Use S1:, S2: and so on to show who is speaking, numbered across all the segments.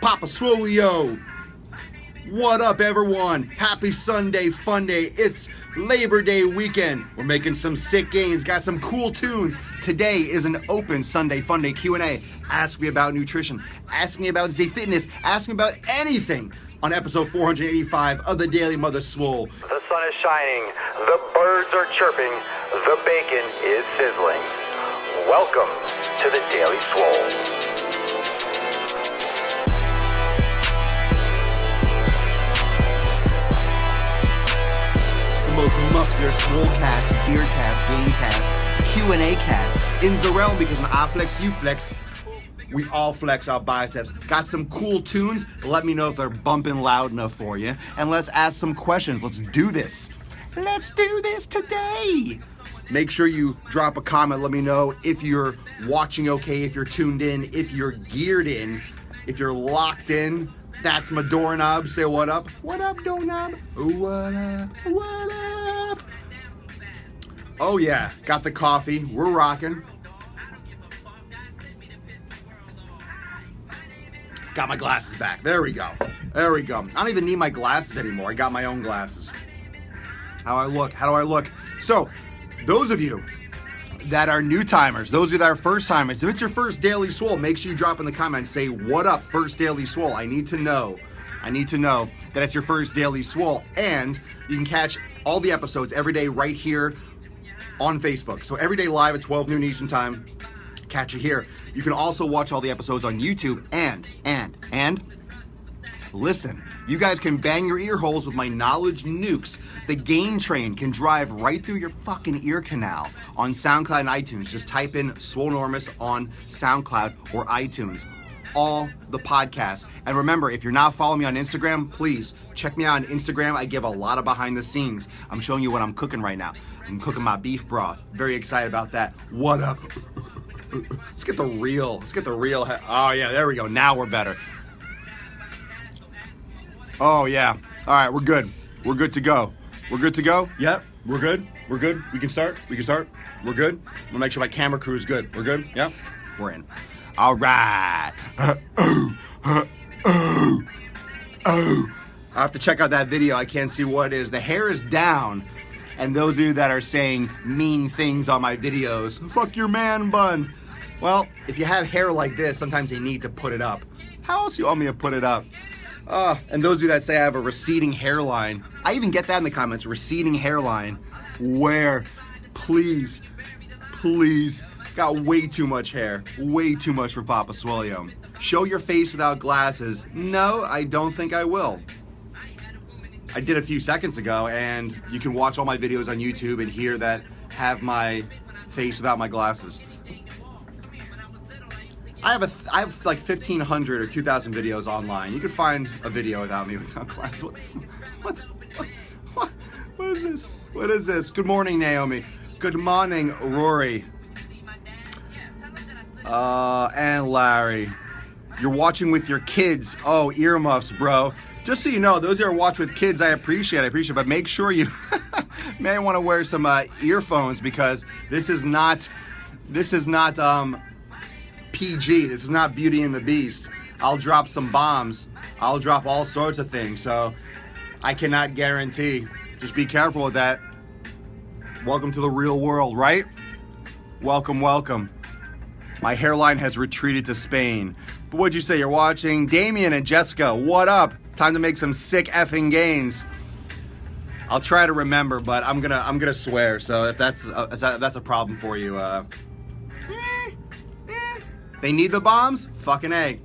S1: Papa Swoleo. What up, everyone? Happy Sunday fun day. It's Labor Day weekend. We're making some sick games, got some cool tunes. Today is an open Sunday fun day Q&A. Ask me about nutrition, ask me about Z Fitness, ask me about anything on episode 485 of the Daily Mother Swole.
S2: The sun is shining, the birds are chirping, the bacon is sizzling. Welcome to the Daily Swole.
S1: Most muscular Swolecast, Beercast, Gamecast, Q&A cast in the realm, because when I flex, you flex, we all flex our biceps. Got some cool tunes? Let me know if they're bumping loud enough for you. And let's ask some questions. Let's do this. Let's do this today. Make sure you drop a comment. Let me know if you're watching okay, if you're tuned in, if you're geared in, if you're locked in. That's my doorknob. Say what up. What up, doorknob? What up? What up? Oh yeah, got the coffee. We're rocking. Got my glasses back. There we go. There we go. I don't even need my glasses anymore. I got my own glasses. How I look? How do I look? So, those of you that are new timers, those of you that are first timers, if it's your first Daily Swole, make sure you drop in the comments, say, what up, first Daily Swole. I need to know that it's your first Daily Swole. And you can catch all the episodes every day right here on Facebook. So every day live at 12 noon Eastern time, catch it here. You can also watch all the episodes on YouTube and listen. You guys can bang your ear holes with my knowledge nukes. The Gain Train can drive right through your fucking ear canal on SoundCloud and iTunes. Just type in Swolenormous on SoundCloud or iTunes. All the podcasts. And remember, if you're not following me on Instagram, please check me out on Instagram. I give a lot of behind the scenes. I'm showing you what I'm cooking right now. I'm cooking my beef broth. Very excited about that. What up? Let's get the real. Oh yeah, there we go. Now we're better. Oh yeah. All right, we're good. We're good to go. We're good to go? Yep. We're good. We're good. We can start. We're good. I'm gonna make sure my camera crew is good. We're good? Yep. We're in. All right. I have to check out that video. I can't see what it is. The hair is down. And those of you that are saying mean things on my videos, fuck your man bun. Well, if you have hair like this, sometimes you need to put it up. How else do you want me to put it up? And those of you that say I have a receding hairline, I even get that in the comments, receding hairline, where, please, got way too much hair, way too much for Papa Swoleo. Show your face without glasses. No, I don't think I will. I did a few seconds ago, and you can watch all my videos on YouTube and hear that have my face without my glasses. I have like 1,500 or 2,000 videos online. You can find a video without me without glasses. What is this? What is this? Good morning, Naomi. Good morning, Rory. And Larry. You're watching with your kids. Oh, earmuffs, bro. Just so you know, those who are watching with kids, I appreciate, but make sure you may want to wear some earphones, because this is not PG. This is not Beauty and the Beast. I'll drop some bombs. I'll drop all sorts of things. So I cannot guarantee. Just be careful with that. Welcome to the real world, right? Welcome, welcome. My hairline has retreated to Spain. But what'd you say? You're watching Damien and Jessica. What up? Time to make some sick effing gains. I'll try to remember, but I'm gonna swear. So if that's a problem for you, they need the bombs? Fucking A.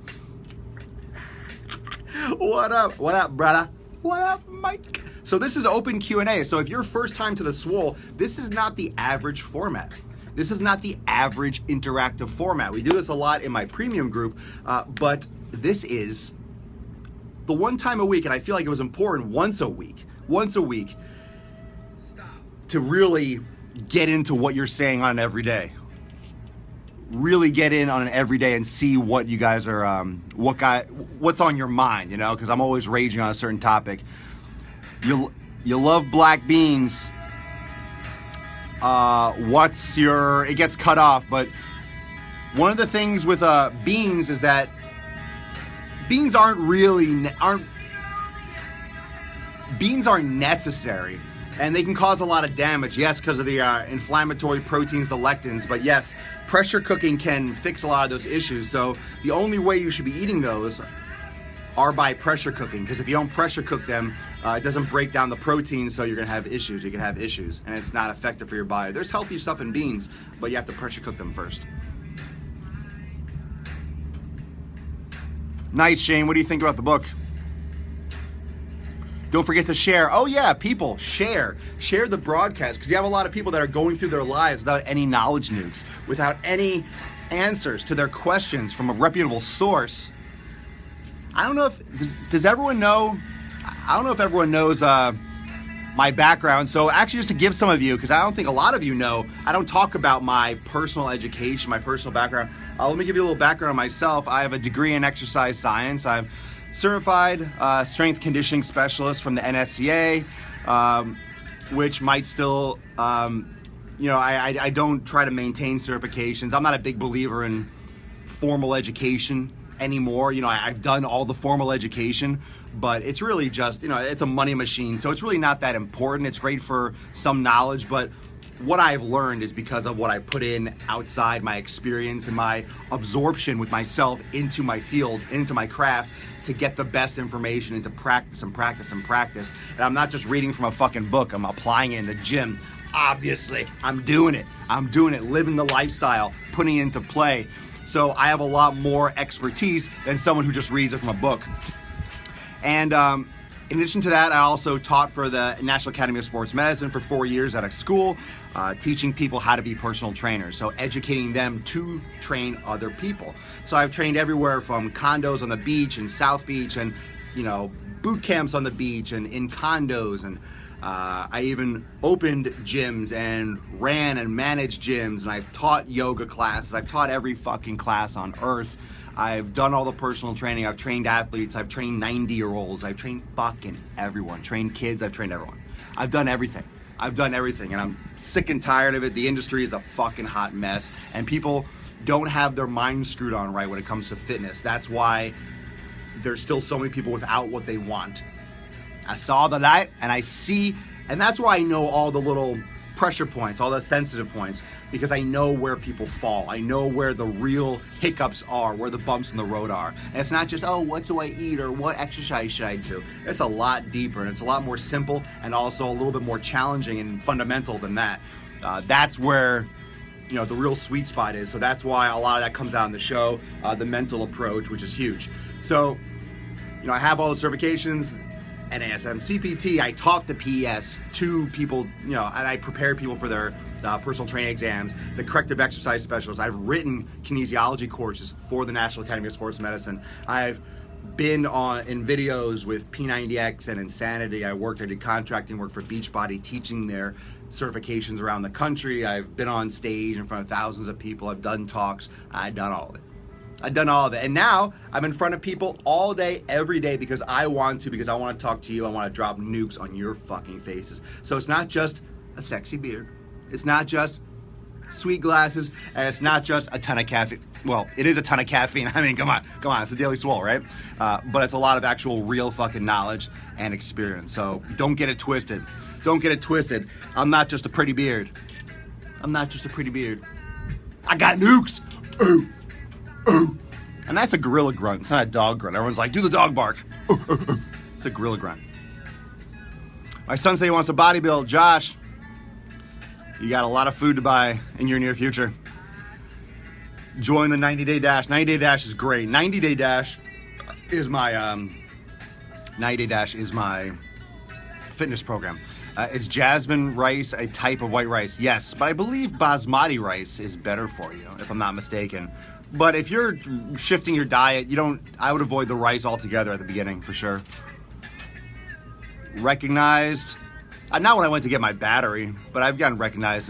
S1: What up? What up, brother? What up, Mike? So this is open Q&A. So if you're first time to the Swole, this is not the average format. This is not the average interactive format. We do this a lot in my premium group, but this is the one time a week, and I feel like it was important once a week, to really get into what you're saying on an everyday. Really get in on an everyday and see what you guys are, what's on your mind, you know, because I'm always raging on a certain topic. You love black beans. It gets cut off, but one of the things with beans is that beans are necessary, and they can cause a lot of damage, yes, because of the inflammatory proteins, the lectins, but yes, pressure cooking can fix a lot of those issues. So the only way you should be eating those are by pressure cooking, because if you don't pressure cook them, it doesn't break down the protein, so you're gonna have issues. You can have issues, and it's not effective for your body. There's healthy stuff in beans, but you have to pressure cook them first. Nice, Shane. What do you think about the book? Don't forget to share. Oh yeah, people, share the broadcast, because you have a lot of people that are going through their lives without any knowledge nukes, without any answers to their questions from a reputable source. I don't know if does everyone know. I don't know if everyone knows my background. So actually, just to give some of you, because I don't think a lot of you know, I don't talk about my personal education, my personal background. Let me give you a little background on myself. I have a degree in exercise science. I'm certified strength conditioning specialist from the NSCA, which might still, I don't try to maintain certifications. I'm not a big believer in formal education anymore. I've done all the formal education, but it's really just, it's a money machine. So it's really not that important. It's great for some knowledge, but what I've learned is because of what I put in outside my experience and my absorption with myself into my field, into my craft, to get the best information and to practice and practice and practice. And I'm not just reading from a fucking book, I'm applying it in the gym. Obviously, I'm doing it, living the lifestyle, putting it into play. So I have a lot more expertise than someone who just reads it from a book. And in addition to that, I also taught for the National Academy of Sports Medicine for 4 years at a school, teaching people how to be personal trainers. So educating them to train other people. So I've trained everywhere from condos on the beach and South Beach, and boot camps on the beach and in condos, and I even opened gyms and ran and managed gyms, and I've taught yoga classes. I've taught every fucking class on earth. I've done all the personal training. I've trained athletes. I've trained 90-year-olds. I've trained fucking everyone. Trained kids. I've trained everyone. I've done everything, and I'm sick and tired of it. The industry is a fucking hot mess, and people don't have their mind screwed on right when it comes to fitness. That's why there's still so many people without what they want. I saw the light, and that's why I know all the little pressure points, all the sensitive points, because I know where people fall. I know where the real hiccups are, where the bumps in the road are. And it's not just, oh, what do I eat or what exercise should I do? It's a lot deeper, and it's a lot more simple, and also a little bit more challenging and fundamental than that. That's where the real sweet spot is. So that's why a lot of that comes out in the show, the mental approach, which is huge. So, I have all the certifications. NASM, CPT, I taught the PES to people, and I prepared people for their personal training exams, the corrective exercise specialists. I've written kinesiology courses for the National Academy of Sports Medicine. I've been in videos with P90X and Insanity. I did contracting work for Beachbody, teaching their certifications around the country. I've been on stage in front of thousands of people. I've done talks. I've done all of it. And now I'm in front of people all day, every day, because I want to talk to you. I want to drop nukes on your fucking faces. So it's not just a sexy beard. It's not just sweet glasses, and it's not just a ton of caffeine. Well, it is a ton of caffeine. I mean, come on. It's a Daily Swole, right? But it's a lot of actual real fucking knowledge and experience. So don't get it twisted. I'm not just a pretty beard. I got nukes. Ooh. Ooh. And that's a gorilla grunt. It's not a dog grunt. Everyone's like, do the dog bark. It's a gorilla grunt. My son said he wants to bodybuild. Josh, you got a lot of food to buy in your near future. Join the 90-day dash. 90-day dash is great. 90-day dash is my 90-day dash is my fitness program. Is jasmine rice a type of white rice? Yes, but I believe basmati rice is better for you, if I'm not mistaken. But if you're shifting your diet, I would avoid the rice altogether at the beginning, for sure. Recognized, not when I went to get my battery, but I've gotten recognized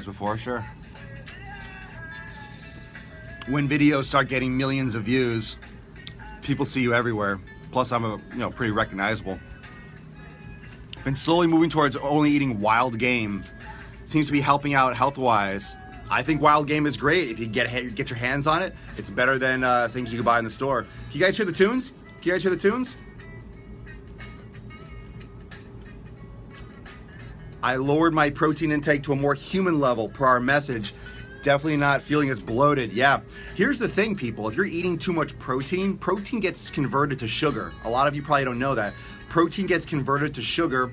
S1: before, sure. When videos start getting millions of views, people see you everywhere. Plus I'm pretty recognizable. Been slowly moving towards only eating wild game. Seems to be helping out health-wise. I think wild game is great. If you get your hands on it, it's better than things you can buy in the store. Can you guys hear the tunes? Can you guys hear the tunes? I lowered my protein intake to a more human level per our message. Definitely not feeling as bloated. Yeah. Here's the thing, people. If you're eating too much protein, protein gets converted to sugar. A lot of you probably don't know that. Protein gets converted to sugar,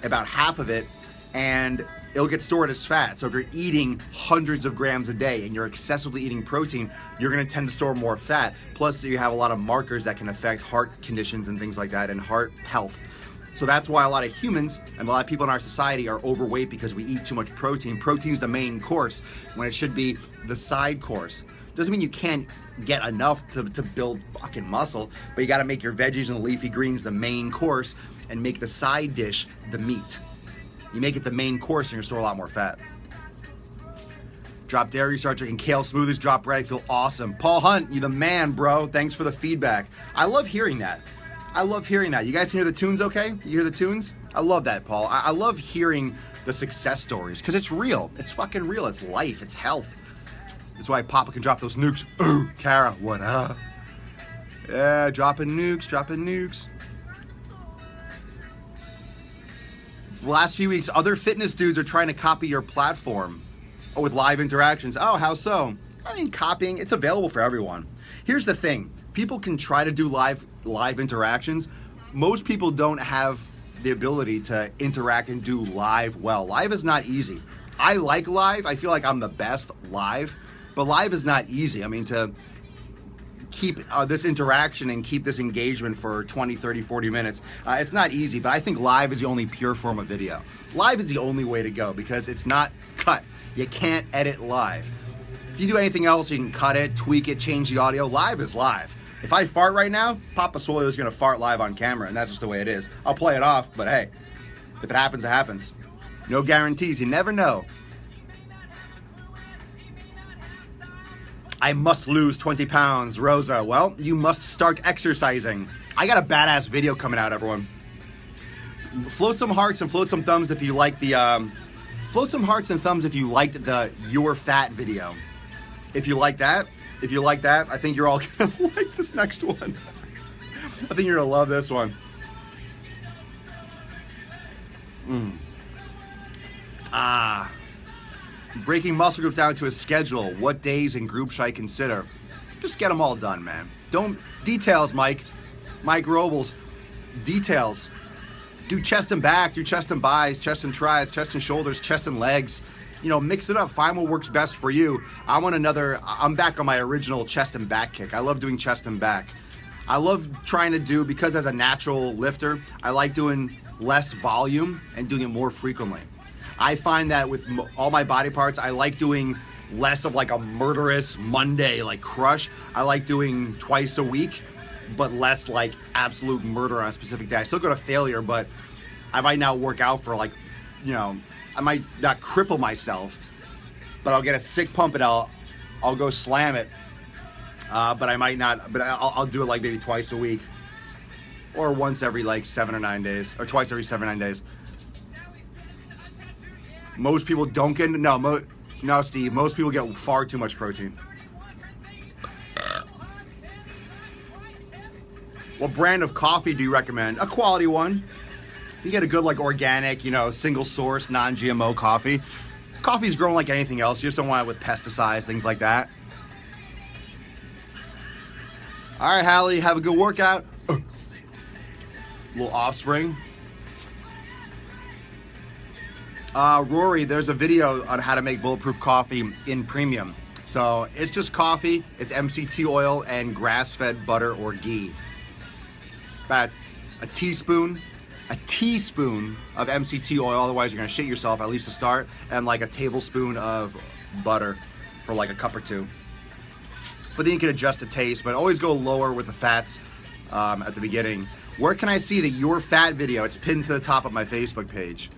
S1: about half of it, and it'll get stored as fat. So if you're eating hundreds of grams a day and you're excessively eating protein, you're going to tend to store more fat. Plus, you have a lot of markers that can affect heart conditions and things like that, and heart health. So that's why a lot of humans and a lot of people in our society are overweight, because we eat too much protein. Protein's the main course when it should be the side course. Doesn't mean you can't get enough to build fucking muscle, but you got to make your veggies and leafy greens the main course and make the side dish the meat. You make it the main course and you're gonna store a lot more fat. Drop dairy, start drinking kale smoothies, drop bread, I feel awesome. Paul Hunt, you the man, bro. Thanks for the feedback. I love hearing that. I love hearing that. You guys can hear the tunes okay? You hear the tunes? I love that, Paul. I love hearing the success stories, because it's real. It's fucking real. It's life. It's health. That's why Papa can drop those nukes. Ooh, Kara, what up? Yeah, dropping nukes, dropping nukes. The last few weeks, other fitness dudes are trying to copy your platform. Oh, with live interactions. Oh, how so? I mean, copying, it's available for everyone. Here's the thing. People can try to do live interactions. Most people don't have the ability to interact and do live well. Live is not easy. I like live. I feel like I'm the best live, but live is not easy. I mean, to keep this interaction and keep this engagement for 20, 30, 40 minutes, it's not easy, but I think live is the only pure form of video. Live is the only way to go because it's not cut. You can't edit live. If you do anything else, you can cut it, tweak it, change the audio. Live is live. If I fart right now, Papa Swole is going to fart live on camera, and that's just the way it is. I'll play it off, but hey, if it happens, it happens. No guarantees. You never know. I must lose 20 pounds, Rosa. Well, you must start exercising. I got a badass video coming out, everyone. Float some hearts and float some thumbs if you like the, float some hearts and thumbs if you liked the You're Fat video. If you like that, I think you're all gonna like this next one. I think you're gonna love this one. Breaking muscle groups down to a schedule. What days and groups should I consider? Just get them all done, man. Don't, details, Mike Robles, details. Do chest and back, do chest and buys, chest and tries, chest and shoulders, chest and legs. You know, mix it up, find what works best for you. I'm back on my original chest and back kick. I love doing chest and back. I love trying to do, because as a natural lifter, I like doing less volume and doing it more frequently. I find that with all my body parts, I like doing less of like a murderous Monday like crush. I like doing twice a week, but less like absolute murder on a specific day. I still go to failure, but I might not work out for like, you know, I might not cripple myself, but I'll get a sick pump and I'll go slam it. But I might not, but I'll do it like maybe twice a week, or once every like 7 or 9 days, or twice every 7 or 9 days. Most people don't get, no, Steve, most people get far too much protein. What brand of coffee do you recommend? A quality one. You get a good like organic, you know, single source, non-GMO coffee. Coffee's growing like anything else. You just don't want it with pesticides, things like that. All right, Hallie, have a good workout. Little offspring. Rory, there's a video on how to make bulletproof coffee in premium. So it's just coffee, it's MCT oil and grass-fed butter or ghee. About a teaspoon of MCT oil, otherwise you're gonna shit yourself, at least to start, and like a tablespoon of butter for like a cup or two. But then you can adjust the taste, but always go lower with the fats at the beginning. Where can I see the Your Fat video? It's pinned to the top of my Facebook page.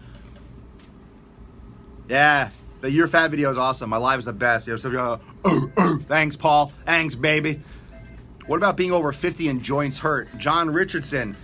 S1: Yeah, the Your Fat video is awesome. My live is the best. You know, so thanks, Paul. Thanks, baby. What about being over 50 and joints hurt? John Richardson,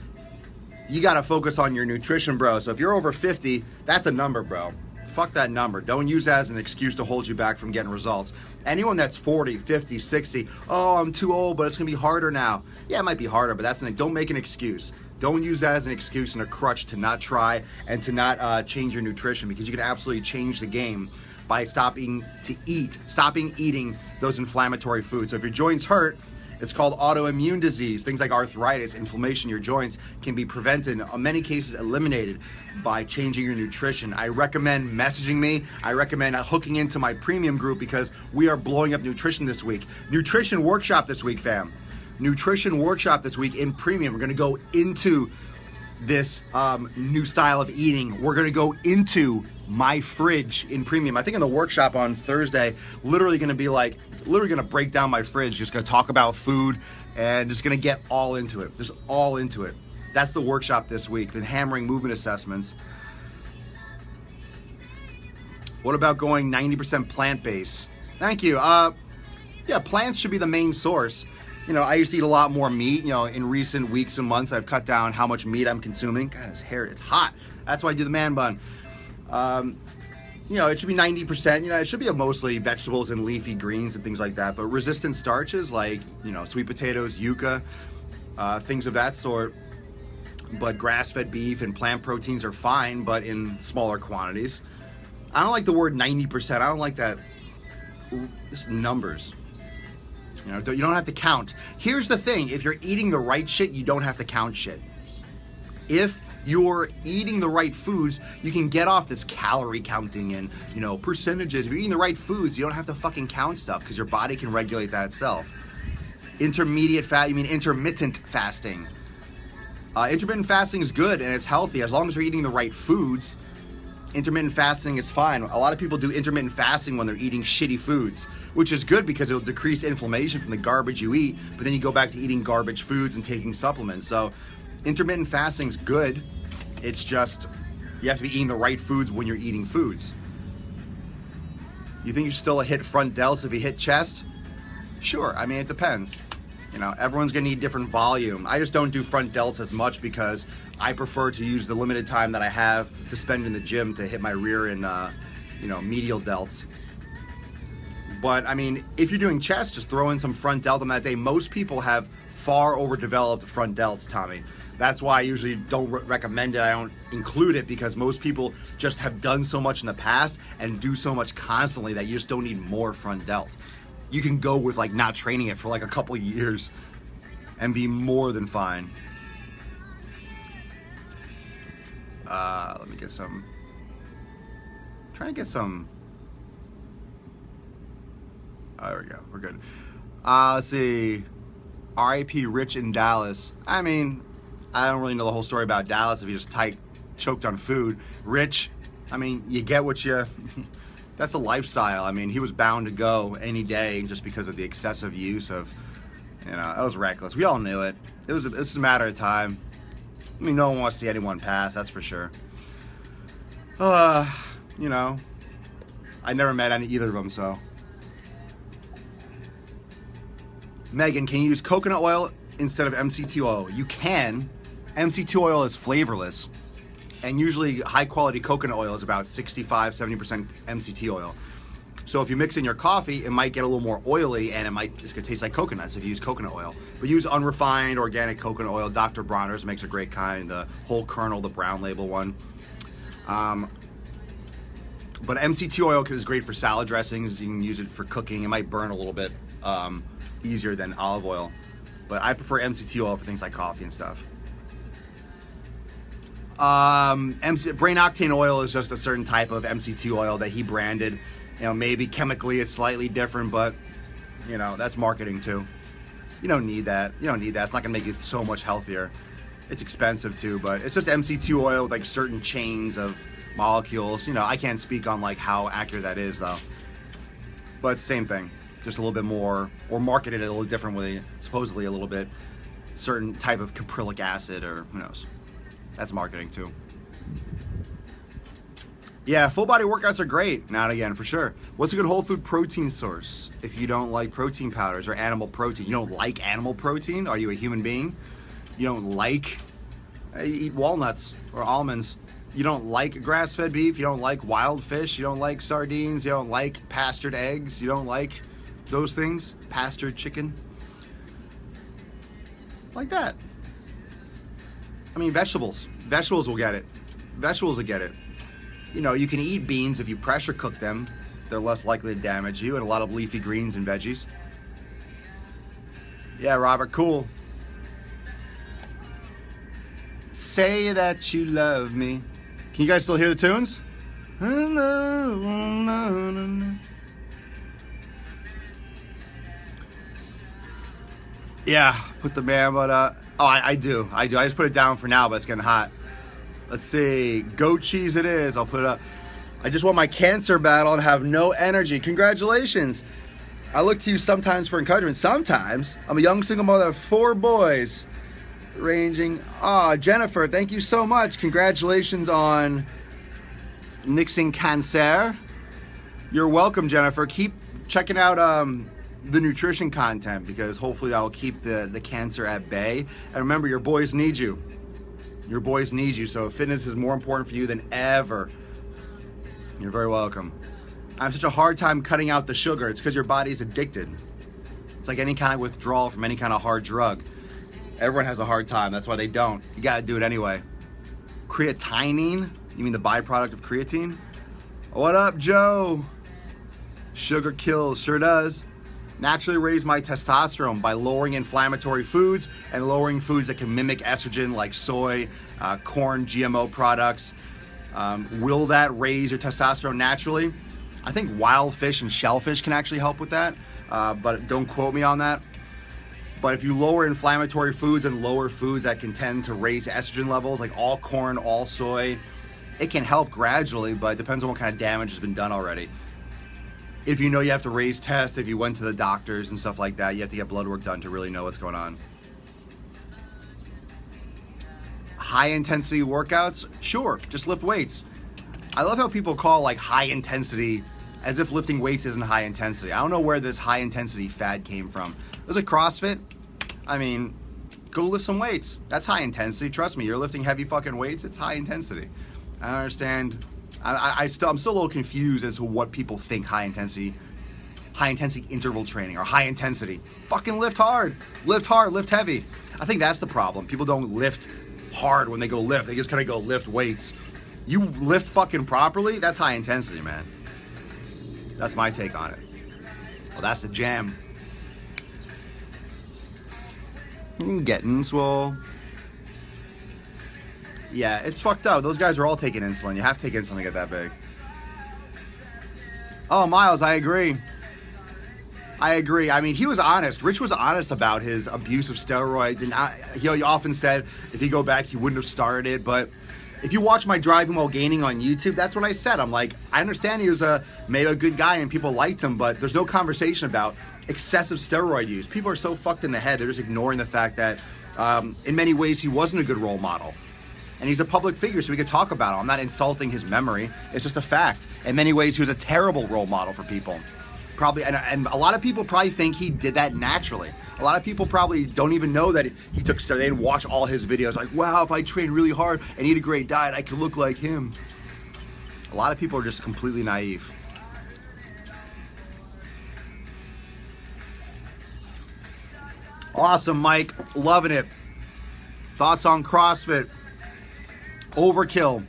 S1: you got to focus on your nutrition, bro. So if you're over 50, that's a number, bro. fuck that number. Don't use that as an excuse to hold you back from getting results. Anyone that's 40, 50, 60, oh, I'm too old, but it's gonna be harder now. Yeah, it might be harder, but don't make an excuse. Don't use that as an excuse and a crutch to not try and to not change your nutrition, because you can absolutely change the game by stopping eating those inflammatory foods. So if your joints hurt, it's called autoimmune disease. Things like arthritis, inflammation in your joints can be prevented, in many cases eliminated, by changing your nutrition. I recommend messaging me. I recommend hooking into my premium group, because we are blowing up nutrition this week. Nutrition workshop this week, fam. Nutrition workshop this week in premium. We're gonna go into this new style of eating. We're gonna go into my fridge in premium. I think in the workshop on Thursday, literally gonna break down my fridge, just gonna talk about food and just gonna get all into it. Just all into it. That's the workshop this week. Been hammering movement assessments. What about going 90% plant-based? Thank you. Yeah, plants should be the main source. You know, I used to eat a lot more meat. You know, in recent weeks and months, I've cut down how much meat I'm consuming. God, this hair, it's hot. That's why I do the man bun. You know, it should be 90%. You know, it should be mostly vegetables and leafy greens and things like that. But resistant starches like, you know, sweet potatoes, yuca, things of that sort. But grass-fed beef and plant proteins are fine, but in smaller quantities. I don't like the word 90%. I don't like that. Just numbers. You know, you don't have to count. Here's the thing. If you're eating the right shit, you don't have to count shit. If you're eating the right foods, you can get off this calorie counting and, you know, percentages. If you're eating the right foods, you don't have to fucking count stuff, because your body can regulate that itself. Intermittent fasting. Intermittent fasting is good and it's healthy as long as you're eating the right foods. Intermittent fasting is fine. A lot of people do intermittent fasting when they're eating shitty foods, which is good because it'll decrease inflammation from the garbage you eat, but then you go back to eating garbage foods and taking supplements. So intermittent fasting is good. It's just, you have to be eating the right foods when you're eating foods. You think you should still hit front delts if you hit chest? Sure, I mean, it depends. You know, everyone's gonna need different volume. I just don't do front delts as much because I prefer to use the limited time that I have to spend in the gym to hit my rear and, you know, medial delts. But I mean, if you're doing chest, just throw in some front delt on that day. Most people have far overdeveloped front delts, Tommy. That's why I usually don't recommend it. I don't include it, because most people just have done so much in the past and do so much constantly that you just don't need more front delt. You can go with like not training it for like a couple years and be more than fine. Let me get some. I'm trying to get some. Oh, there we go. We're good. Let's see. R.I.P. Rich in Dallas. I mean, I don't really know the whole story about Dallas if you just choked on food. Rich, I mean, you get what you. That's a lifestyle. I mean, he was bound to go any day just because of the excessive use of, you know, that was reckless. We all knew it. It was a matter of time. I mean, no one wants to see anyone pass, that's for sure. You know, I never met either of them, so. Megan, can you use coconut oil instead of MCT oil? You can. MCT oil is flavorless. And usually high quality coconut oil is about 65-70% MCT oil. So if you mix in your coffee, it might get a little more oily and it's gonna taste like coconuts if you use coconut oil. But use unrefined organic coconut oil. Dr. Bronner's makes a great kind, the whole kernel, the brown label one. But MCT oil is great for salad dressings. You can use it for cooking. It might burn a little bit easier than olive oil. But I prefer MCT oil for things like coffee and stuff. Brain octane oil is just a certain type of MCT oil that he branded. You know, maybe chemically it's slightly different, but you know, that's marketing too. You don't need that. You don't need that. It's not gonna make you so much healthier. It's expensive too, but it's just MCT oil with like certain chains of molecules. You know, I can't speak on like how accurate that is though. But it's the same thing, just a little bit more, or marketed a little differently, supposedly a little bit certain type of caprylic acid, or who knows. That's marketing too. Yeah, full body workouts are great. Now and again, for sure. What's a good whole food protein source if you don't like protein powders or animal protein? You don't like animal protein? Are you a human being? You don't like? You eat walnuts or almonds. you don't like grass-fed beef, you don't like wild fish, you don't like sardines, you don't like pastured eggs, you don't like those things, pastured chicken, like that. I mean, vegetables will get it. Vegetables will get it. You know, you can eat beans if you pressure cook them. They're less likely to damage you, and a lot of leafy greens and veggies. Yeah, Robert, cool. Say that you love me. Can you guys still hear the tunes? Yeah, put the man, but I do. I just put it down for now, but it's getting hot. Let's see, goat cheese it is. I'll put it up. I just won my cancer battle and have no energy. Congratulations. I look to you sometimes for encouragement. Sometimes. I'm a young single mother of 4 boys, ranging. Jennifer, thank you so much. Congratulations on nixing cancer. You're welcome, Jennifer. Keep checking out the nutrition content, because hopefully that will keep the cancer at bay. And remember, your boys need you. Your boys need you, so fitness is more important for you than ever. You're very welcome. I have such a hard time cutting out the sugar. It's because your body's addicted. It's like any kind of withdrawal from any kind of hard drug. Everyone has a hard time. That's why they don't. You gotta do it anyway. Creatinine? You mean the byproduct of creatine? What up, Joe? Sugar kills, sure does. Naturally raise my testosterone by lowering inflammatory foods and lowering foods that can mimic estrogen, like soy, corn, GMO products. Will that raise your testosterone naturally? I think wild fish and shellfish can actually help with that, but don't quote me on that. But if you lower inflammatory foods and lower foods that can tend to raise estrogen levels, like all corn, all soy, it can help gradually, but it depends on what kind of damage has been done already. If you know you have to raise tests, if you went to the doctors and stuff like that, you have to get blood work done to really know what's going on. High intensity workouts? Sure, just lift weights. I love how people call like high intensity as if lifting weights isn't high intensity. I don't know where this high intensity fad came from. There's a CrossFit. I mean, go lift some weights. That's high intensity. Trust me, you're lifting heavy fucking weights. It's high intensity. I don't understand. I'm still a little confused as to what people think high intensity interval training or high intensity. Fucking lift hard, lift heavy. I think that's the problem. People don't lift hard when they go lift. They just kind of go lift weights. You lift fucking properly, that's high intensity, man. That's my take on it. Well, that's the jam. Getting swole. Yeah, it's fucked up. Those guys are all taking insulin. You have to take insulin to get that big. Oh, Miles, I agree. I mean, he was honest. Rich was honest about his abuse of steroids. And he often said if he go back, he wouldn't have started it. But if you watch my Driving While Gaining on YouTube, that's what I said. I'm like, I understand he was maybe a good guy and people liked him, but there's no conversation about excessive steroid use. People are so fucked in the head. They're just ignoring the fact that in many ways he wasn't a good role model. And he's a public figure, so we could talk about him. I'm not insulting his memory. It's just a fact. In many ways, he was a terrible role model for people. Probably, and a lot of people probably think he did that naturally. A lot of people probably don't even know that he took steroids. They didn't watch all his videos. Like, wow, if I train really hard and eat a great diet, I could look like him. A lot of people are just completely naive. Awesome, Mike. Loving it. Thoughts on CrossFit? Overkill.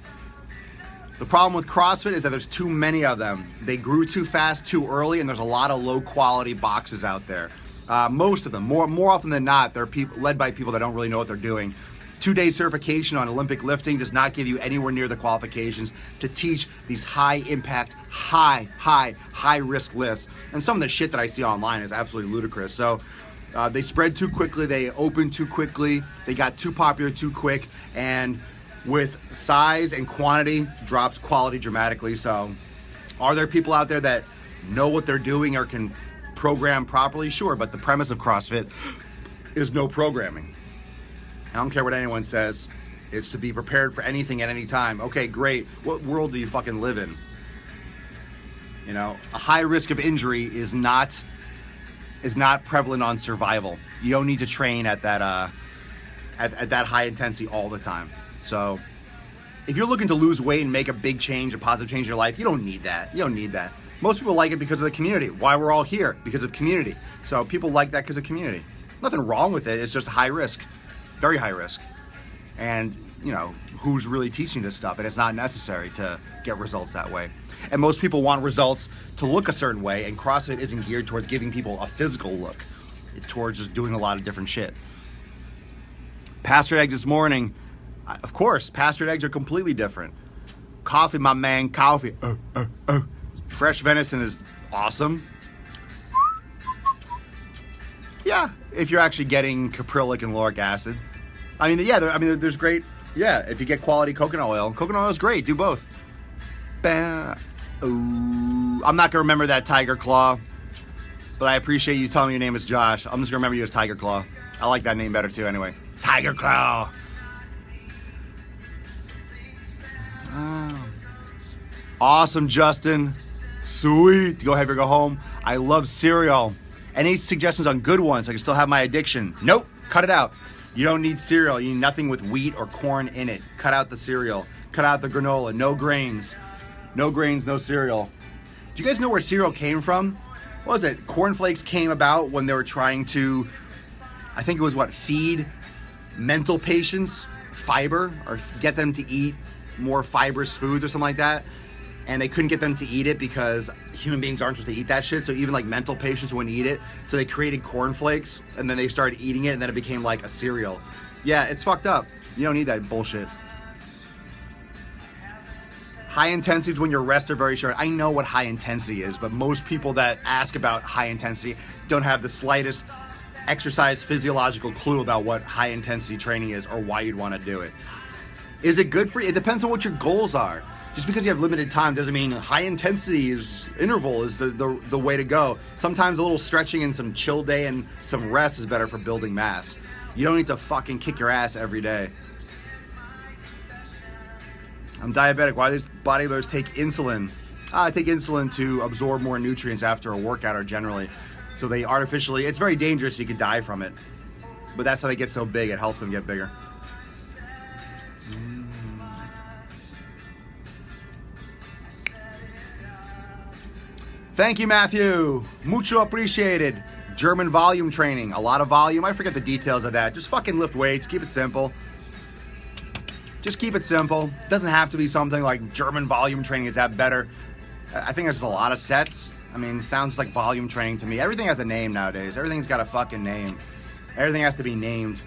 S1: The problem with CrossFit is that there's too many of them. They grew too fast, too early, and there's a lot of low-quality boxes out there. Most of them, more often than not, they're led by people that don't really know what they're doing. 2-day certification on Olympic lifting does not give you anywhere near the qualifications to teach these high-impact, high-risk lifts. And some of the shit that I see online is absolutely ludicrous. So they spread too quickly, they opened too quickly, they got too popular too quick, and with size and quantity drops quality dramatically. So are there people out there that know what they're doing or can program properly? Sure, but the premise of CrossFit is no programming. I don't care what anyone says. It's to be prepared for anything at any time. Okay, great. What world do you fucking live in? You know, a high risk of injury is not prevalent on survival. You don't need to train at that at that high intensity all the time. So If you're looking to lose weight and make a big change, a positive change in your life, you don't need that. You don't need that. Most people like it because of the community. Why we're all here? Because of community. So people like that because of community. Nothing wrong with it. It's just high risk. Very high risk. And, you know, who's really teaching this stuff? And it's not necessary to get results that way. And most people want results to look a certain way, and CrossFit isn't geared towards giving people a physical look. It's towards just doing a lot of different shit. Pastured eggs this morning. Of course, pastured eggs are completely different. Coffee, my man, coffee. Fresh venison is awesome. Yeah, if you're actually getting caprylic and lauric acid. I mean, yeah, there's great, yeah, if you get quality coconut oil is great, do both. Ooh, I'm not gonna remember that Tiger Claw, but I appreciate you telling me your name is Josh. I'm just gonna remember you as Tiger Claw. I like that name better too anyway. Tiger Claw. Oh. Awesome, Justin. Sweet. Go ahead or go home. I love cereal. Any suggestions on good ones? I can still have my addiction. Nope. Cut it out. You don't need cereal. You need nothing with wheat or corn in it. Cut out the cereal. Cut out the granola. No grains. No grains, no cereal. Do you guys know where cereal came from? What was it? Cornflakes came about when they were trying to, I think it was what, feed mental patients fiber or get them to eat more fibrous foods or something like that. And they couldn't get them to eat it because human beings aren't supposed to eat that shit. So even like mental patients wouldn't eat it. So they created cornflakes and then they started eating it and then it became like a cereal. Yeah, it's fucked up. You don't need that bullshit. High intensity is when your rests are very short. I know what high intensity is, but most people that ask about high intensity don't have the slightest exercise physiological clue about what high intensity training is or why you'd want to do it. Is it good for you? It depends on what your goals are. Just because you have limited time doesn't mean high intensity interval is the way to go. Sometimes a little stretching and some chill day and some rest is better for building mass. You don't need to fucking kick your ass every day. I'm diabetic. Why do these bodybuilders take insulin? I take insulin to absorb more nutrients after a workout or generally. So they artificially, it's very dangerous, you could die from it. But that's how they get so big, it helps them get bigger. Thank you, Matthew. Mucho appreciated. German volume training. A lot of volume. I forget the details of that. Just fucking lift weights. Keep it simple. Just keep it simple. Doesn't have to be something like German volume training. Is that better? I think there's a lot of sets. I mean, it sounds like volume training to me. Everything has a name nowadays. Everything's got a fucking name. Everything has to be named.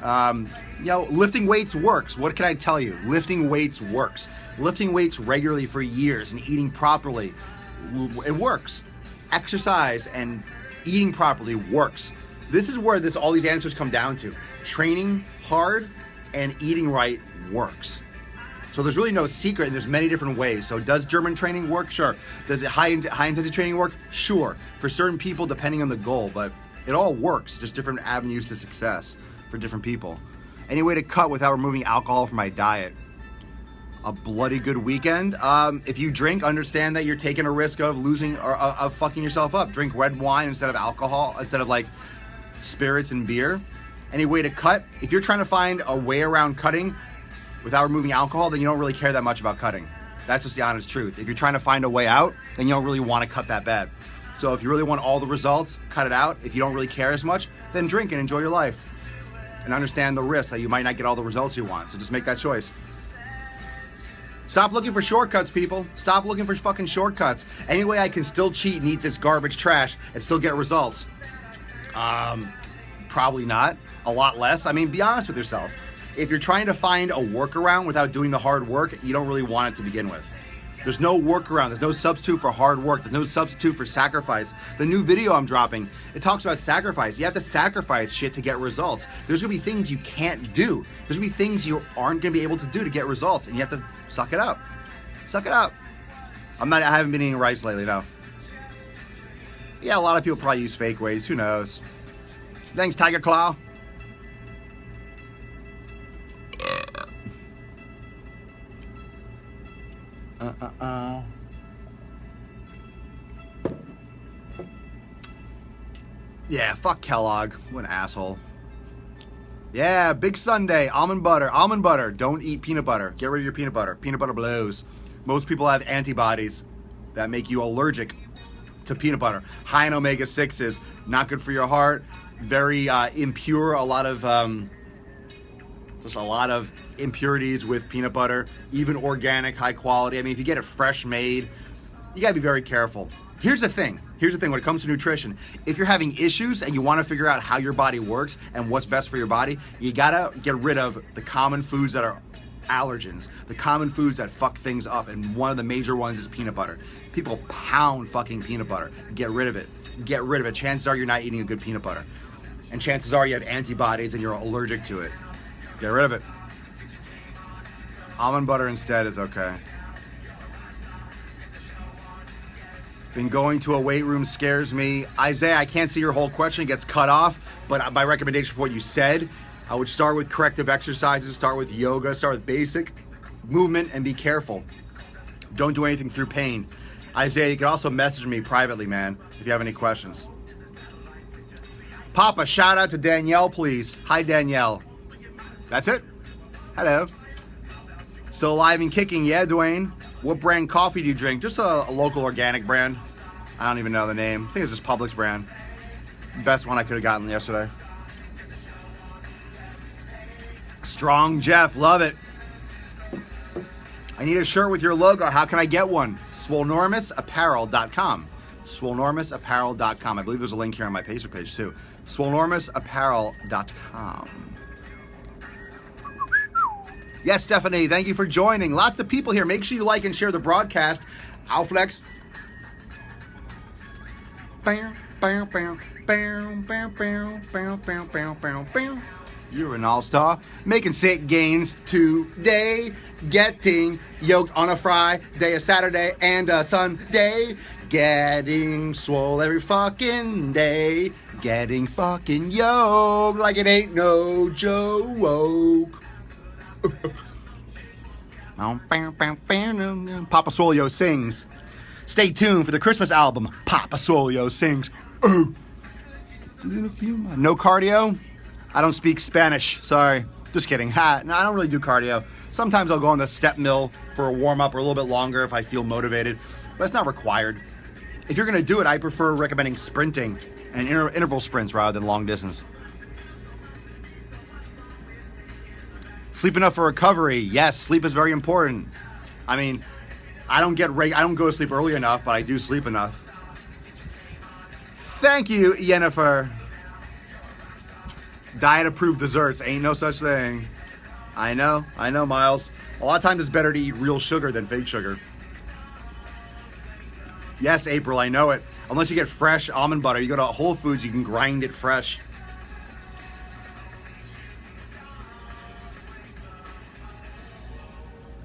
S1: You know, lifting weights works. What can I tell you? Lifting weights works. Lifting weights regularly for years and eating properly, it works. Exercise and eating properly works. This is where all these answers come down to. Training hard and eating right works. So there's really no secret, and there's many different ways. So does German training work? Sure. Does it high intensity training work? Sure. For certain people, depending on the goal, but it all works. Just different avenues to success for different people. Any way to cut without removing alcohol from my diet? A bloody good weekend. If you drink, understand that you're taking a risk of losing or of fucking yourself up. Drink red wine instead of alcohol, instead of like spirits and beer. Any way to cut? If you're trying to find a way around cutting without removing alcohol, then you don't really care that much about cutting. That's just the honest truth. If you're trying to find a way out, then you don't really want to cut that bad. So if you really want all the results, cut it out. If you don't really care as much, then drink and enjoy your life. And understand the risk that you might not get all the results you want. So just make that choice. Stop looking for shortcuts, people. Stop looking for fucking shortcuts. Any way I can still cheat and eat this garbage trash and still get results? Probably not. A lot less. I mean, be honest with yourself. If you're trying to find a workaround without doing the hard work, you don't really want it to begin with. There's no workaround. There's no substitute for hard work. There's no substitute for sacrifice. The new video I'm dropping, it talks about sacrifice. You have to sacrifice shit to get results. There's going to be things you can't do. There's going to be things you aren't going to be able to do to get results, and you have to suck it up. Suck it up. I haven't been eating rice lately, no. Yeah, a lot of people probably use fake ways. Who knows? Thanks, Tiger Claw. Yeah, fuck Kellogg. What an asshole. Yeah, big Sunday, almond butter. Almond butter, don't eat peanut butter. Get rid of your peanut butter. Peanut butter blows. Most people have antibodies that make you allergic to peanut butter. High in omega-6s, not good for your heart, very impure, just a lot of impurities with peanut butter, even organic, high quality. I mean, if you get it fresh made, you gotta be very careful. Here's the thing when it comes to nutrition. If you're having issues and you wanna figure out how your body works and what's best for your body, you gotta get rid of the common foods that are allergens, the common foods that fuck things up, and one of the major ones is peanut butter. People pound fucking peanut butter. Get rid of it. Get rid of it. Chances are you're not eating a good peanut butter. And chances are you have antibodies and you're allergic to it. Get rid of it. Almond butter instead is okay. Been going to a weight room scares me. Isaiah, I can't see your whole question. It gets cut off. But my recommendation for what you said, I would start with corrective exercises, start with yoga, start with basic movement, and be careful. Don't do anything through pain. Isaiah, you can also message me privately, man, if you have any questions. Papa, shout out to Danielle, please. Hi, Danielle. That's it? Hello. Still alive and kicking, yeah, Dwayne. What brand coffee do you drink? Just a local organic brand. I don't even know the name. I think it's just Publix brand. Best one I could have gotten yesterday. Strong Jeff, love it. I need a shirt with your logo. How can I get one? Swolenormousapparel.com. Swolenormousapparel.com. I believe there's a link here on my Facebook page too. Swolenormousapparel.com. Yes, Stephanie, thank you for joining. Lots of people here. Make sure you like and share the broadcast. Alflex. You're an all-star. Making sick gains today. Getting yoked on a Friday, a Saturday, and a Sunday. Getting swole every fucking day. Getting fucking yoked like it ain't no joke. Papa Swole sings. Stay tuned for the Christmas album. Papa Swole sings. No cardio? I don't speak Spanish. Sorry. Just kidding. No, I don't really do cardio. Sometimes I'll go on the step mill for a warm-up or a little bit longer if I feel motivated, but it's not required. If you're going to do it, I prefer recommending sprinting and interval sprints rather than long distance. Sleep enough for recovery. Yes, sleep is very important. I mean, I don't go to sleep early enough, but I do sleep enough. Thank you, Yennefer. Diet-approved desserts. Ain't no such thing. I know, Miles. A lot of times it's better to eat real sugar than fake sugar. Yes, April, I know it. Unless you get fresh almond butter, you go to Whole Foods, you can grind it fresh.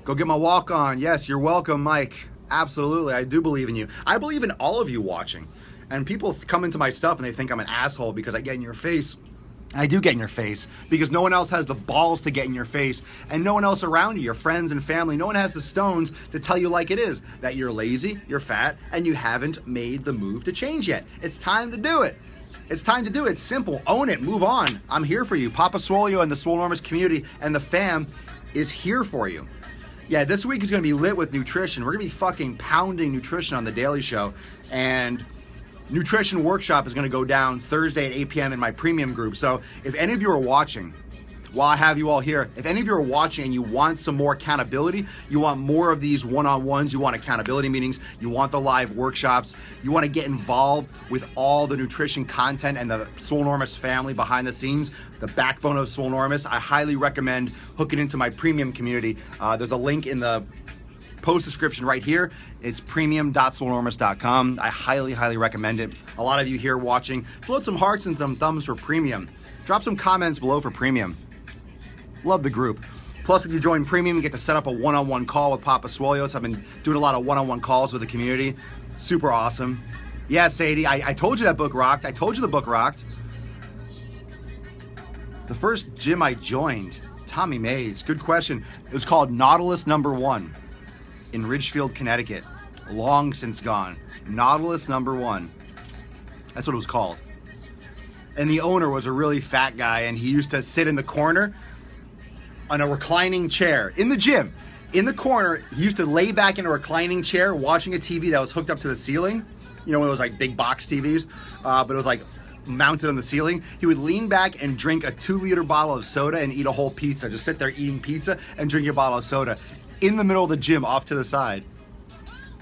S1: Go get my walk on. Yes, you're welcome, Mike. Absolutely, I do believe in you. I believe in all of you watching. And people come into my stuff and they think I'm an asshole because I get in your face. I do get in your face because no one else has the balls to get in your face, and no one else around you, your friends and family, no one has the stones to tell you like it is, that you're lazy, you're fat, and you haven't made the move to change yet. It's time to do it. It's time to do it. It's simple. Own it. Move on. I'm here for you. Papa Swole and the Swolenormous community and the fam is here for you. Yeah, this week is going to be lit with nutrition. We're going to be fucking pounding nutrition on the Daily Show, and nutrition workshop is going to go down Thursday at 8 p.m. in my premium group. So if any of you are watching, while I have you all here, if any of you are watching and you want some more accountability, you want more of these one-on-ones, you want accountability meetings, you want the live workshops, you want to get involved with all the nutrition content and the Swolenormous family behind the scenes, the backbone of Swolenormous, I highly recommend hooking into my premium community. There's a link in the post description right here. It's premium.swolenormous.com. I highly recommend it. A lot of you here watching, float some hearts and some thumbs for premium. Drop some comments below for premium. Love the group. Plus, when you join premium, you get to set up a one-on-one call with Papa Swole. So I've been doing a lot of one-on-one calls with the community. Super awesome. Yeah, Sadie, I told you that book rocked. I told you the book rocked. The first gym I joined, Tommy Mays, good question. It was called Nautilus Number 1 in Ridgefield, Connecticut. Long since gone. Nautilus Number 1. That's what it was called. and the owner was a really fat guy, and he used to sit in the corner on a reclining chair in the gym. In the corner, he used to lay back in a reclining chair watching a TV that was hooked up to the ceiling. You know, one of those like big box TVs, but it was like mounted on the ceiling. He would lean back and drink a 2-liter bottle of soda and eat a whole pizza. Just sit there eating pizza and drinking a bottle of soda in the middle of the gym off to the side.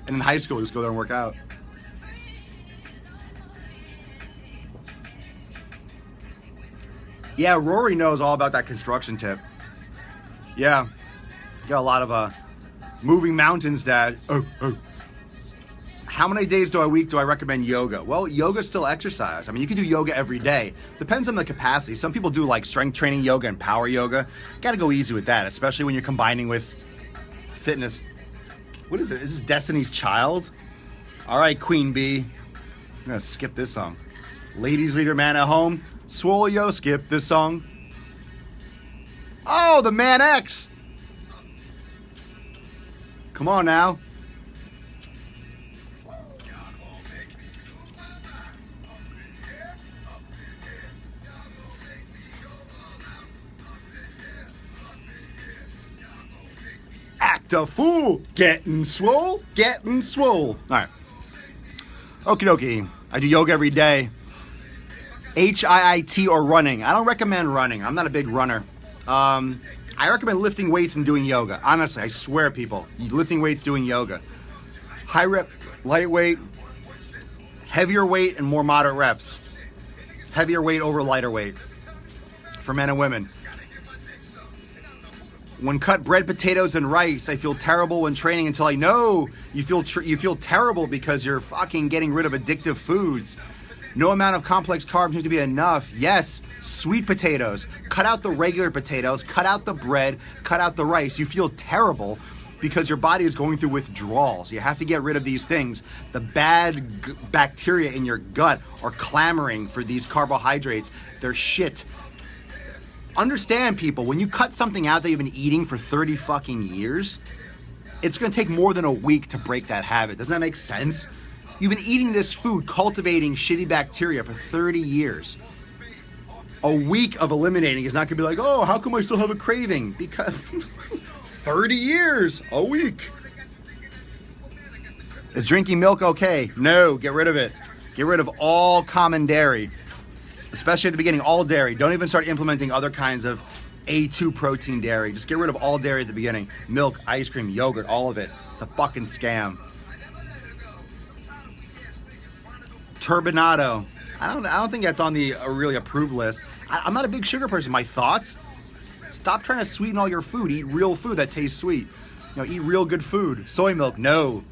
S1: And in high school, he used to go there and work out. Yeah, Rory knows all about that construction tip. Yeah, got a lot of moving mountains, Dad. How many days a week do I recommend yoga? Well, yoga's still exercise. I mean, you can do yoga every day. Depends on the capacity. Some people do like strength training yoga and power yoga. Gotta go easy with that, especially when you're combining with fitness. What is it? Is this Destiny's Child? All right, Queen Bee. I'm gonna skip this song. Ladies leader, man at home. Swole, yo, skip this song. Oh, the Man X. Come on now. Act a fool. Getting swole. Getting swole. All right. Okie dokie. I do yoga every day. HIIT or running. I don't recommend running. I'm not a big runner. I recommend lifting weights and doing yoga. Honestly, I swear, people. Lifting weights, doing yoga. High rep, lightweight, heavier weight, and more moderate reps. Heavier weight over lighter weight for men and women. When cut bread, potatoes, and rice, I feel terrible when training until I know you feel terrible because you're fucking getting rid of addictive foods. No amount of complex carbs needs to be enough. Yes, sweet potatoes. Cut out the regular potatoes, cut out the bread, cut out the rice. You feel terrible because your body is going through withdrawals. You have to get rid of these things. The bad bacteria in your gut are clamoring for these carbohydrates. They're shit. Understand, people, when you cut something out that you've been eating for 30 fucking years, it's gonna take more than a week to break that habit. Doesn't that make sense? You've been eating this food, cultivating shitty bacteria for 30 years. A week of eliminating is not gonna be like, oh, how come I still have a craving? Because 30 years, a week. Is drinking milk okay? No, get rid of it. Get rid of all common dairy, especially at the beginning, all dairy. Don't even start implementing other kinds of A2 protein dairy. Just get rid of all dairy at the beginning. Milk, ice cream, yogurt, all of it. It's a fucking scam. Turbinado. I don't think that's on the really approved list. I'm not a big sugar person. My thoughts? Stop trying to sweeten all your food. Eat real food that tastes sweet. You know, eat real good food. Soy milk, no.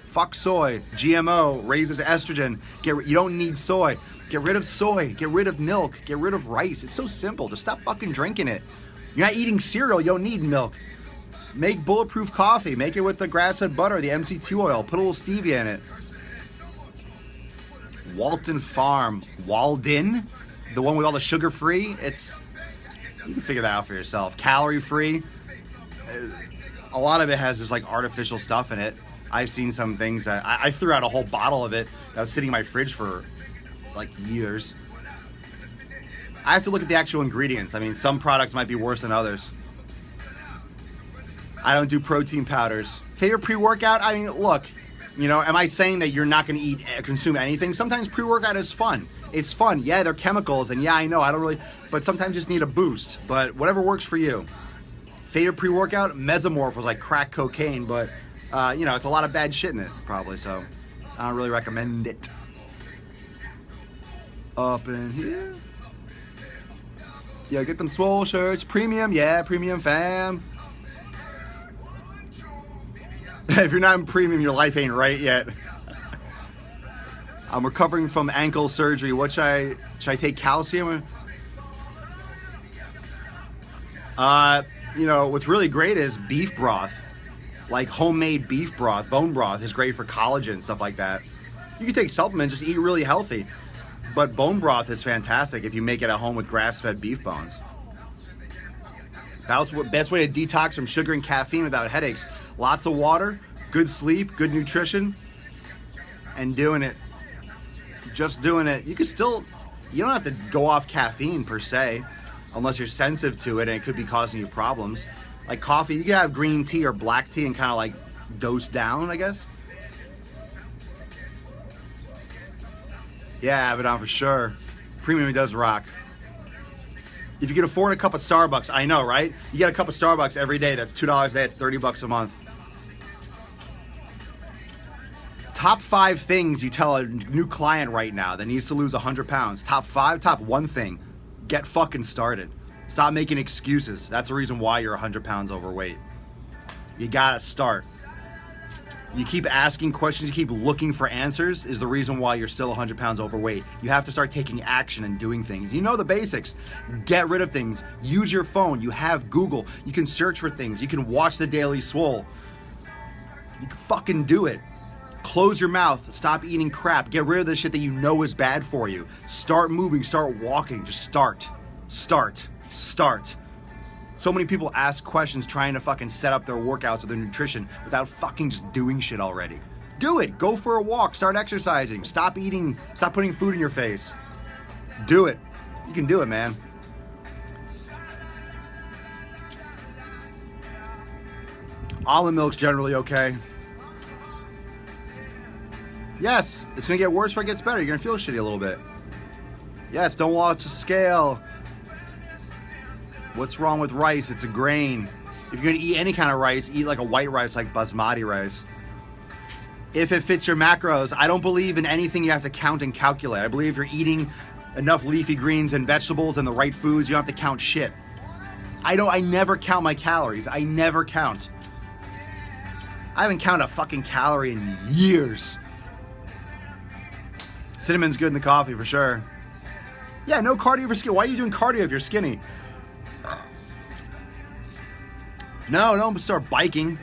S1: Fuck soy. GMO raises estrogen. You don't need soy. Get rid of soy. Get rid of milk. Get rid of rice. It's so simple. Just stop fucking drinking it. You're not eating cereal. You don't need milk. Make bulletproof coffee. Make it with the grass-fed butter, the MCT oil. Put a little stevia in it. Walton Farm. Walden? The one with all the sugar-free? You can figure that out for yourself. Calorie-free. A lot of it has just like artificial stuff in it. I've seen some things that I threw out a whole bottle of it that was sitting in my fridge for like years. I have to look at the actual ingredients. I mean, some products might be worse than others. I don't do protein powders. Favorite pre-workout? I mean, look, you know, am I saying that you're not going to consume anything? Sometimes pre-workout is fun. It's fun. Yeah, they're chemicals, and yeah, I know, I don't really, but sometimes you just need a boost. But whatever works for you. Favorite pre-workout? Mesomorph was like crack cocaine, but, you know, it's a lot of bad shit in it, probably, so I don't really recommend it. Up in here. Yeah, get them Swole shirts. Premium, yeah, premium fam. If you're not in premium, your life ain't right yet. I'm recovering from ankle surgery. What should I take? Calcium? You know, what's really great is beef broth. Like homemade beef broth, bone broth is great for collagen and stuff like that. You can take supplements, just eat really healthy. But bone broth is fantastic if you make it at home with grass-fed beef bones. That's the best way to detox from sugar and caffeine without headaches. Lots of water, good sleep, good nutrition, and doing it. Just doing it. You You don't have to go off caffeine per se, unless you're sensitive to it and it could be causing you problems. Like coffee, you can have green tea or black tea and kind of like dose down, I guess. Yeah, Abaddon for sure. Premium does rock. If you can afford a cup of Starbucks, I know, right? You get a cup of Starbucks every day, that's $2 a day, it's $30 a month. Top 5 things you tell a new client right now that needs to lose 100 pounds. Top 5, top 1 thing. Get fucking started. Stop making excuses. That's the reason why you're 100 pounds overweight. You gotta start. You keep asking questions, you keep looking for answers is the reason why you're still 100 pounds overweight. You have to start taking action and doing things. You know the basics. Get rid of things. Use your phone. You have Google. You can search for things. You can watch the Daily Swole. You can fucking do it. Close your mouth. Stop eating crap. Get rid of the shit that you know is bad for you. Start moving. Start walking. Just start. Start. Start. So many people ask questions trying to fucking set up their workouts or their nutrition without fucking just doing shit already. Do it. Go for a walk. Start exercising. Stop eating. Stop putting food in your face. Do it. You can do it, man. Almond milk's generally okay. Yes, it's gonna get worse before it gets better. You're gonna feel shitty a little bit. Yes, don't watch a scale. What's wrong with rice? It's a grain. If you're gonna eat any kind of rice, eat like a white rice, like basmati rice. If it fits your macros, I don't believe in anything you have to count and calculate. I believe if you're eating enough leafy greens and vegetables and the right foods, you don't have to count shit. I never count my calories. I never count. I haven't counted a fucking calorie in years. Cinnamon's good in the coffee for sure. Yeah, no cardio for skinny. Why are you doing cardio if you're skinny? No, don't start biking.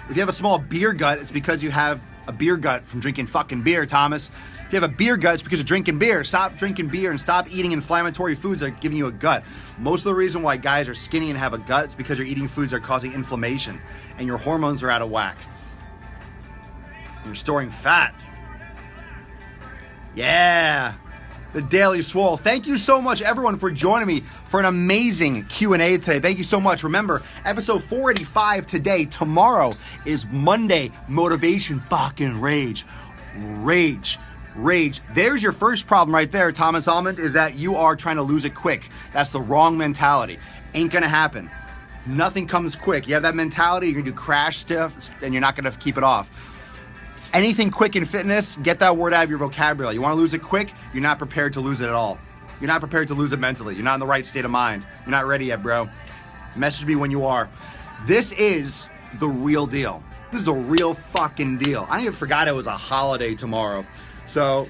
S1: If you have a small beer gut, it's because you have a beer gut from drinking fucking beer, Thomas. If you have a beer gut, it's because you're drinking beer. Stop drinking beer and stop eating inflammatory foods that are giving you a gut. Most of the reason why guys are skinny and have a gut is because you're eating foods that are causing inflammation and your hormones are out of whack. You're storing fat. Yeah, the Daily Swole. Thank you so much, everyone, for joining me for an amazing Q&A today. Thank you so much. Remember, episode 485 today. Tomorrow is Monday. Motivation, fucking rage. Rage. There's your first problem right there, Thomas Almond, is that you are trying to lose it quick. That's the wrong mentality. Ain't gonna happen. Nothing comes quick. You have that mentality, you're gonna do crash stuff, and you're not gonna keep it off. Anything quick in fitness, get that word out of your vocabulary. You want to lose it quick, you're not prepared to lose it at all. You're not prepared to lose it mentally. You're not in the right state of mind. You're not ready yet, bro. Message me when you are. This is the real deal. This is a real fucking deal. I even forgot it was a holiday tomorrow. So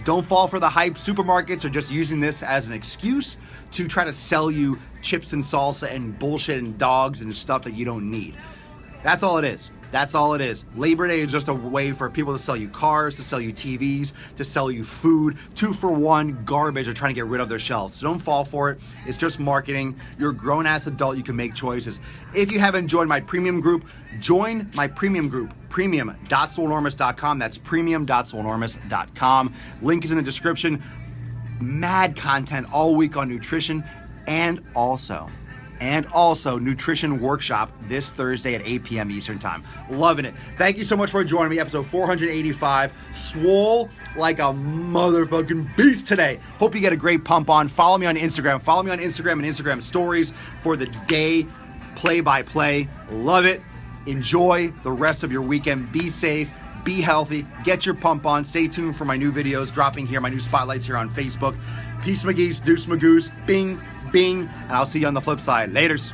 S1: don't fall for the hype. Supermarkets are just using this as an excuse to try to sell you chips and salsa and bullshit and dogs and stuff that you don't need. That's all it is. That's all it is. Labor Day is just a way for people to sell you cars, to sell you TVs, to sell you food. 2-for-1 garbage are trying to get rid of their shelves. So don't fall for it. It's just marketing. You're a grown-ass adult. You can make choices. If you haven't joined my premium group, join my premium group, premium.swolenormous.com. That's premium.swolenormous.com. Link is in the description. Mad content all week on nutrition and also nutrition workshop this Thursday at 8 p.m. Eastern time. Loving it. Thank you so much for joining me. Episode 485. Swole like a motherfucking beast today. Hope you get a great pump on. Follow me on Instagram. Follow me on Instagram and Instagram stories for the day play-by-play. Love it. Enjoy the rest of your weekend. Be safe. Be healthy. Get your pump on. Stay tuned for my new videos dropping here, my new spotlights here on Facebook. Peace, my geese. Deuce, my goose. Bing, bing. And I'll see you on the flip side. Laters.